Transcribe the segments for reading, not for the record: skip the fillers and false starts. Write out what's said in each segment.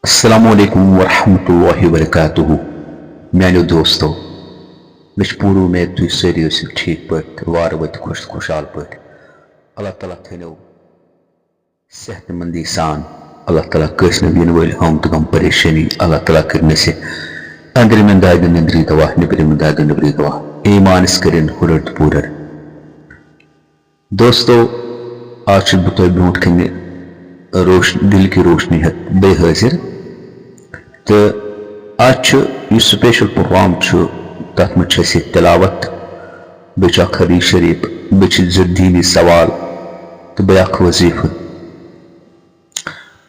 अस्सलामुअलैकुम वरहमतुल्लाहि वबरकातुहू। म्यानो दोस्तों, मे पूरी उम्मीद तुम सारी ठीक पे वार वत खुशहाल पे। अल्लाह ताला थो सेहतमंदी सान। अल्लाह ताला कस इन वल हम तो गम परेशानी। अल्लाह ताला कर अंदर दाद नंदरी दवा नबरम दाद नबरी दवा ईमान कर हुरर पूरर। दोस्तों, आज बह तुम ब्रोट कन दिल की रोशनी बे हाजिर। तो आज स्पेशल प्रोग्राम तथ मे तिलावत बे हदीस शरीफ बे दीनी सवाल तो बे वजीफ।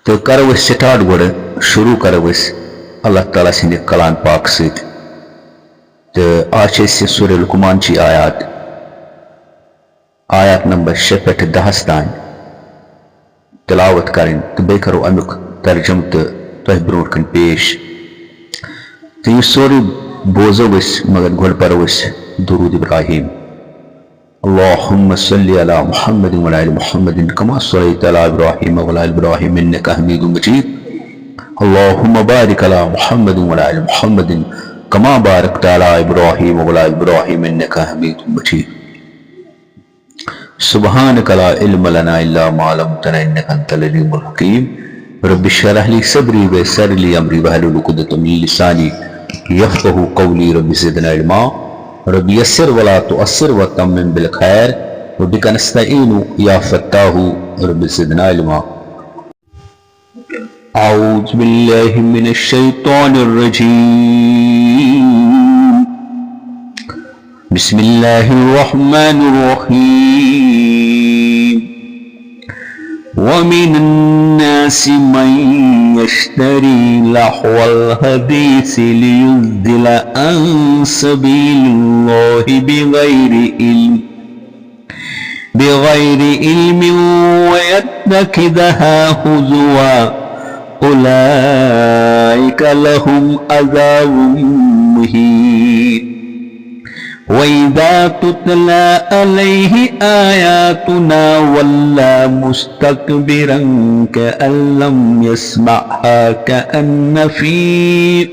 तो करो स्टार्ट गोड़ शुरू करो अल्लाह ताला सद कलाम पाक सत। तो आज सूरह लुकमान की आयात नंबर 6 पे 10 तान तिलावत करें। तो बे करो अमुक तर्जम तो तुम ब्रोट कन पेश। तो यह सोरे बोजो मगर गोड़ परो दुरूद इब्राहिम। अल्लाहुम्मा सल्लि अला मुहम्मद व अला आलि मुहम्मद कमा सल्लैता अला इब्राहिम व अला आलि इब्राहिम इन्नका हमीदुम मजीद। अल्लाहुम्मा बारिक अला मुहम्मद व अला आलि मुहम्मद कमा बारकता अला इब्राहिम व अला आलि इब्राहिम इन्नका हमीदुम मजीद। सुब्हानक ला इल्म लना इल्ला मा अल्लमतना इन्नका अंतल अलीमुल हकीम। रब्बि इश्रह ली सदरी व यस्सिर ली अमरी वहलुल उक़दतम मिन लिसानी यफ़क़हू क़ौली। रब्बि ज़िदना इल्मा रब्बि यस्सिर वला तुअस्सिर व तम्मिम बिल खैर वबिका नस्तईनु या फ़त्ताहू रब्बि ज़िदना इल्मा। औज़ु बिल्लाहि मिनश शैतानिर रजीम। बिस्मिल्लाहिर रहमानिर रहीम। वमिनन नासि मन यश्तरी लहवल हदीस लियुज़्दिल अन सबीलिल्लाहि बिगैरि इल्मिन वयत्तखिज़हा हुज़ुवा उलाइका लहुम अज़ाबुम मुहीन। वइज़ा तुतला अलैहि आयातुना वल्ला मुस्तकबिरन कअन लम यस्मअहा कअन्न फी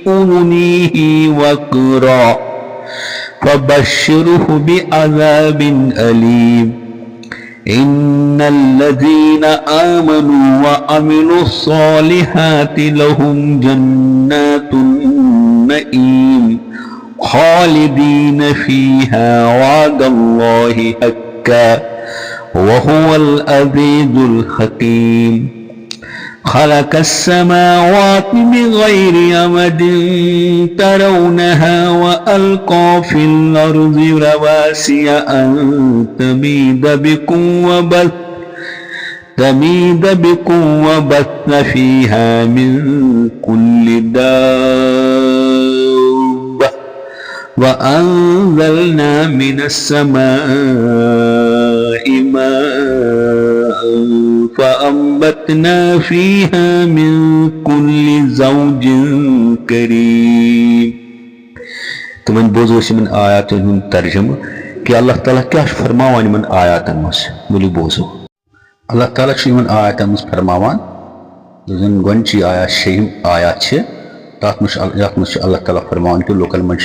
उज़ुनिही वक़रा फबश्शिरहु बिअज़ाबिन अलीम। इन्नल्लज़ीना आमनू व अमिलुस्सॉलिहाति लहुम जन्नातुन नईम खालिदीन फीहा वअदल्लाहि हक्का वहुवल अज़ीज़ुल हकीम। खलक़स्समावाति बिग़ैरि अमदिन तरौनहा व अलक़ा फ़िल अर्ज़ि रवासिय अन तमीद बिकुम व बस्स फ़ीहा मिन कुल्लि दाब्बह व अंज़लना मिनस्समाइ माअन फ़अंबतना फ़ीहा मिन कुल्लि ज़ौजिन करीम। तो मन बोझो इन आयातन हुंद तर्जुमा कि अल्लाह ताला क्या फरमावान इन आयातन मस बोली बोझो। अल्लाह ताला इन आयातन मस फरमावान जन गोंची आया शेम आयात छे तत मस अल्लाह ताला फरमावान कि लोकल मन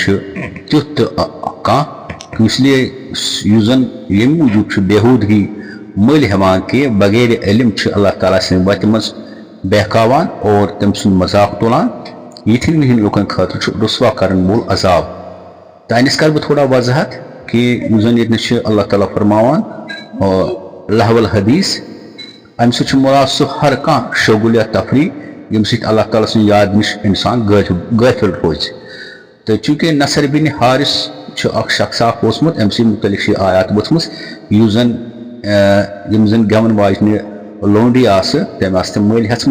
तुत का इसलिए युजन यम मूजूब बेहूदगी मल हेवान कि बगैर इल्म अल्लाह ताला सद वत मज बहकावान और तम सुन मजाक तुलान। यथिन हिंद लुकन खतर रुसवा करन वोल अजाब। तानिस कर बह थोड़ा वजहत कि युजन ये अल्लाह ताला फरमावान लहवल हदीस अम सु मुराद सह हर कह शगुल या तफरी यम सत अल्लाह ताला सद याद नश इंसान गाफिल रोज। तो चूंकि नसर बिन हारिस शख्स ओसमुत अम मुतलिक आयात वचम युस जन गवन वाजन लोंडी तम मल हेचम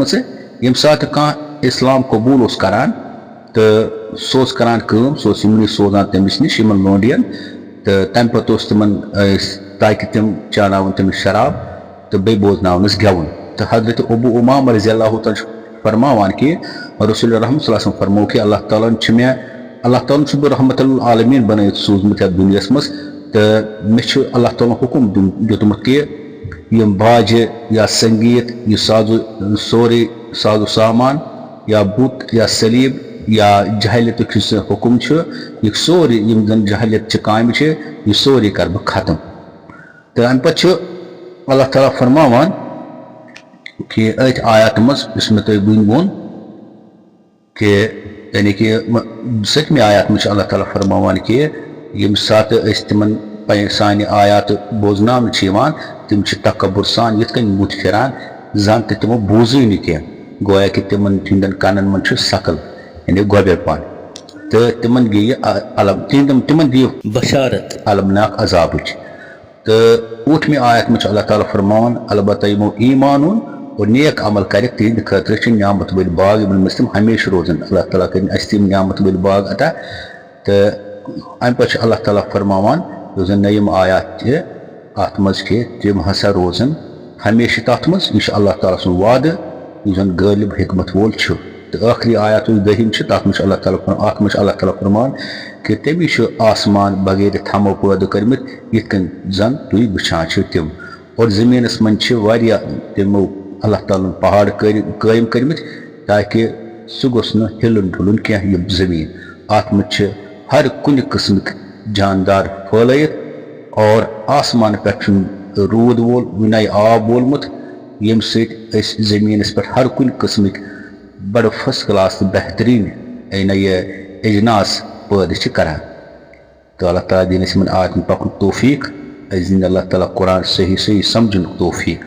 यम सात कह इस्लाम कबूल करान तो सो करान सोमन सोजान तमिस नश लोंडियन। तो तम पे तम ताकि तम चानावन तमिस शराब तो बे बोजनावनस गवन। तो हजरत अबू उमामा रज़ियल्लाहु तआला फरमावान कि रसूल रहमत सल्लल्लाहु अलैहि वसल्लम फरमो कि अल्लाह ताला बह रहमतुल आलमीन बनत सूजमुत दुनिया मज। तो मे अल्लाह ताला हुकुम दितमुत कि यम बाज या संगीत यह साजो सोरे साजो सामान या बुत या सलीब या जहालियत हुक्म यह सोरी यम जन जहालियत काम यह सोरी कर बह खत्म। तो अम पे अल्लाह ताला फरमावान कि अथ आयत मज इसमें तुम बुन वोन कि यानी कि 7वीं आयत में अल्लाह ताला फरमावान कि यम सात तिमन सानि आयात बोजनाम तिम तकबुर सान यथ कन मुत फिरान जान तमो बोजै न कह गोया कि तिमन तिंदन कानन मन सकल यानी गोबर पान तो तिमन गई अलम तिमन दी बशारत अलमनाक अजाब। तो 8वीं आयत में अल्लाह ताला फरमान अलबत्ता यमो ईमान और नेक अमल कर तिहद खतर न्यामत वल बाग मुस्लिम हमेशा रोजन अल्लाह ताला कर तिम न्यामत वल बाग अता। तो अम पे अल्लाह ताला फरमावान जन नयम आयात अत मज के तिम हसा रोजन हमेशा तथ मज यह अल्लाह ताला सुन वाद जन गालिब हिकमत वोल। तो आखिरी आयत 10 तथ में अल्लाह ताला फरमान कि तमी आसमान बगैर थमो पैदा कर्मित यन जन तुम वुचान तिम और जमीनस मन तमो अल्लाह ताला पहाड़ कायम कर्मित ताकि सह गोस न हिलन डुलन कह यह जमीन अत में हर कुन किस्म जानदार फैलित और आसमान पे रूद वोल विनाय आब वोलमुत यम जमीनस पे हर कुन किस्म बड़ फर्स्ट क्लास बेहतरीन यह अजनास पैदा करान। तो अल्लाह ताला दिन इन आयत में पकन तौफीक दिन अल्लाह ताला कुरान सही सही समझन तौफीक।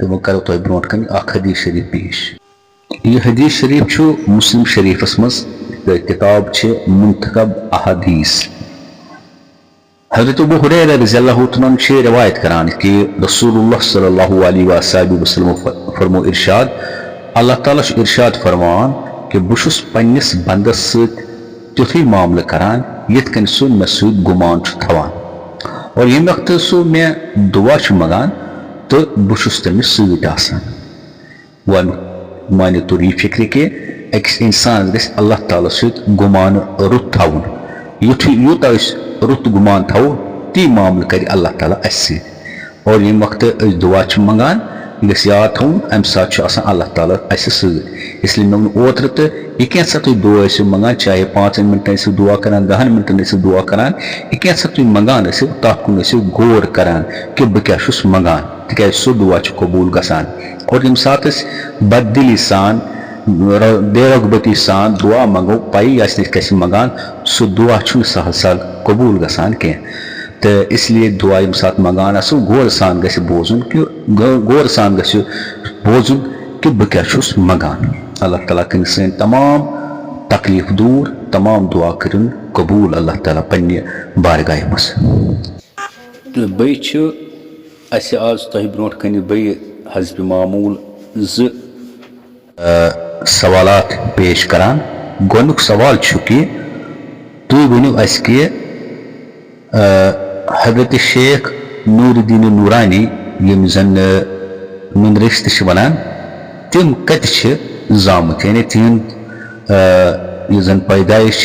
तो वह करो तुम ब्रोट कन हदीस शरीफ पेश। यह हदीस शरीफ मुस्लिम शरीफस मज किताब मुंतखब अहादीस। हज़रत अबू हुरैरा रज़ियल्लाहु अन्हु रिवायत करान कि रसूलुल्लाह सल्लल्लाहु अलैहि वसल्लम फरमो इरशाद अल्लाह ताला इरशाद फरमान कि बुशुस पन्निस बंदस सत तुथी मामल करान यथ कन सह मे सत गुमान थवान और ये वक्त सह मे दुआ मंगान तो बुशुस तमिस सत आसान। वन मानियो तो यह फिक्र कि अकिस इंसान गस अल्लाह ताला सत गुमान रुत थवन यूत रुत गुमान थो ती मामल कर अल्लाह ताला अस और ये वक्त दुआ मंगान यह याद थवन अम सात अल्लाह ताला अस इसलिए मे ओत्र तो यह क्या तुम दुआ मंगान चाहे 5 मिनटन दुआ करान 10 मिनटन दुआ करान यह क्या तुम मंगान तथ कुन गौर करान कि बह क्या मंगान तिक सह दुआ कबूल गसान। और यम सात बददिली सान बेरगबती सान दुआ मंगो पाई कस मंगान सह दुआ सहल सहल कबूल गसान कह। तो इसलिए दुआ यम सात मंगान आसो गौर सान गस बोजुन कि गौर सान गस बोजुन कि बह क्या मंगान। अल्लाह ताला कर सन तमाम तकलीफ दूर तमाम दुआ कर कबूल अल्लाह ताला पन्ने बारगाह मज। तो बी आज तुम ब्रोट कन बी हज़ब मामूल सवालात पेश करान। गोनुक सवाल कि तुम वनु कि हजरत शेख नूरुद्दीन नूरानी यम जन नुंदरिस वनान तिम कत जामुत यानी तिहद यह जन पैदाइश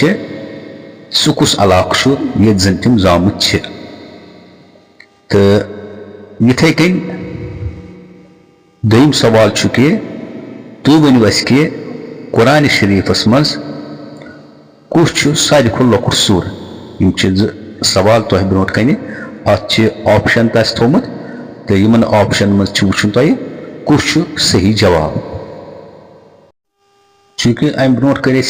सह कुस इलाक ये जन तिम जामुत। तो यथे कन दोयम सवाल कि तुम वनु कि कुरान शरीफस मज कुछ सारे खुद लकुट सूर यम सवाल तुह ब्रोट कन अत ऑप्शन थोमुत तो इन ऑप्शन मज वुचन तुह कुछ सही जवाब। चूंकि अम ब्रोट कर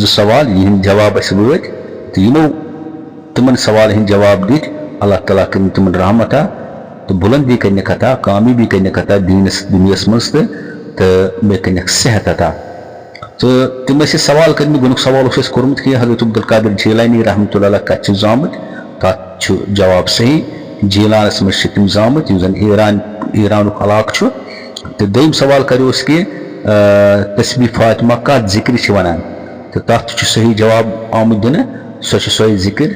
सवाल यह जवाब वत तो यमो तिमन सवाल हंद जवाब दित अल्लाह ताला कर तिमन रहमत तो बुलंदी करने अता कामयाबी करने अता दीनस दुनियास मज तो मे कर सेहत अता। तो तिम सवाल कर गुनुक सवाल कोर्मुत कि हज़रत अब्दुल कादिर जीलानी रहमतुल्लाह अलैह कत जामुत तथ जवाब सही जीलानस मज तिम जामुत जन ईरान इलाक। तो दोयम सवाल करोस कि तस्बीह फातिमा कत जिक्र वनान तो तथ सही जवाब आमुत दिन सो जिक्र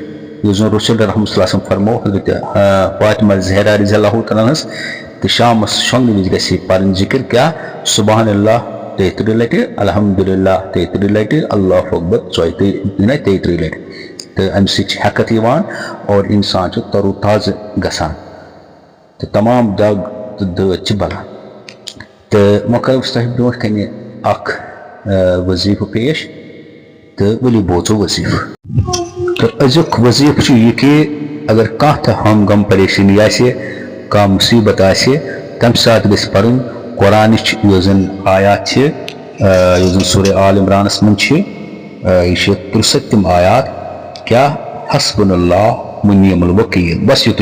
जन रसूल रहमतुल्लाह फरमो हज़रत फातिमा ज़हरा रज़ियल्लाहु तआला अन्हा तो शामस शोंगन विज गसी परन जिक्र क्या सुबहानल्लाह 33 लट अल्हम्दुलिल्लाह 33 लट अल्लाहु अकबर 33 लट। तो अम सैकत और इंसान तरोताज़ गसान तो तमाम दग तो दद बलान। तो वह कर तुम ब्रोट कन वजीफ पेश तो वली बोचो वजीफ तो अजुक वजीफ यह कि अगर कह हम गम परेशानी कह मुसीबत तम सात गस पढ़न कुरान आयात सूरह आल इमरानस मन यह 63 आयात क्या हस्बुनल्लाह व निअमल वकील बस युत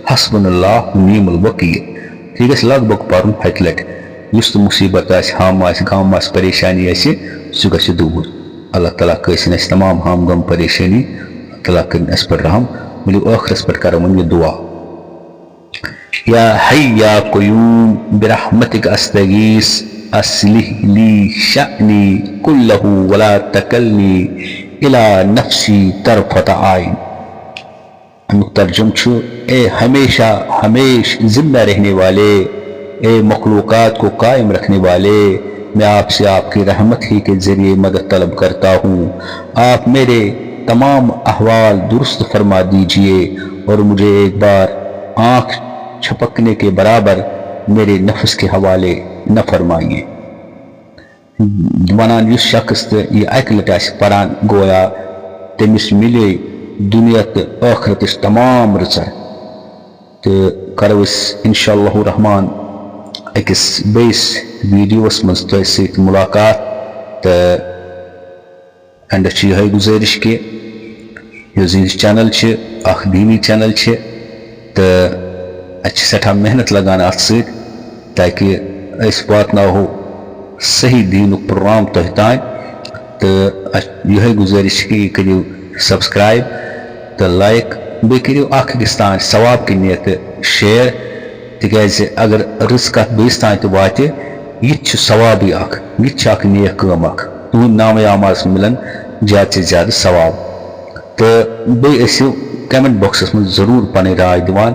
हस्बुनल्लाह व निअमल वकील यह गस लगभग पढ़न हथ लट तो मुसीबत हम गम परेशानी सह गस दूर अल्लाह ताला कसिन तमाम हम गम परेशानी ताला कर पे रहम मिलो आखिरस पे कर यह दुआ या हय्य या क़य्यूम बिरहमतिक अस्तगीस अस्लिह ली शअनी कुल्लहु वला तकलनी इला नफ्सी तरफत आइन। अमुक तर्जुम ए हमेशा हमेश जिंदा रहने वाले, ए मखलूकात को कायम रखने वाले, मैं आपसे आपकी रहमत ही के जरिए मदद तलब करता हूँ। आप मेरे तमाम अहवाल दुरुस्त फरमा दीजिए और मुझे एक बार आँख छपकने के बराबर मेरे नफ्स के हवाले न फरमाइए। वनान यह शख्स यह अक लट परान गोया तमिस मिले दुनिया तो आखरत तमाम रचर तो करो इंशाअल्लाह रहमान अकिस बेस वीडियोस मज तो मुलाकात तो एंड यह गुजारिश कि चैनल दीनी चैनल तो सठा मेहनत लगान अत ताकि वातनाहो सही दीन प्रोग्राम तह तान तो यह गुजारिश कि यह करो सब्सक्राइब तो लाइक बे करो अकिस तान सवाब की नीयत शेयर तिकाज अगर रज कत बेस तान तो वात यह सवाबी यह नेक कम तुंद नाम आमाज मिलन ज़्यादा से ज़्यादा सवाब तो बेसिव कमेंट बॉक्सस में ज़रूर पन राय दिवान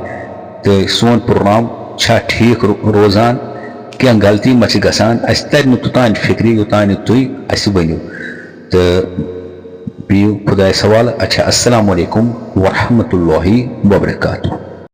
तो सोन प्रोग्राम छा ठीक रोजान क्या गलती मा गसान तर तुतान फिक्री योतान तुई वनो तो बियो खुदा सवाल अच्छा अस्सलाम वालेकुम व रहमतुल्लाहि व बरकातुहू।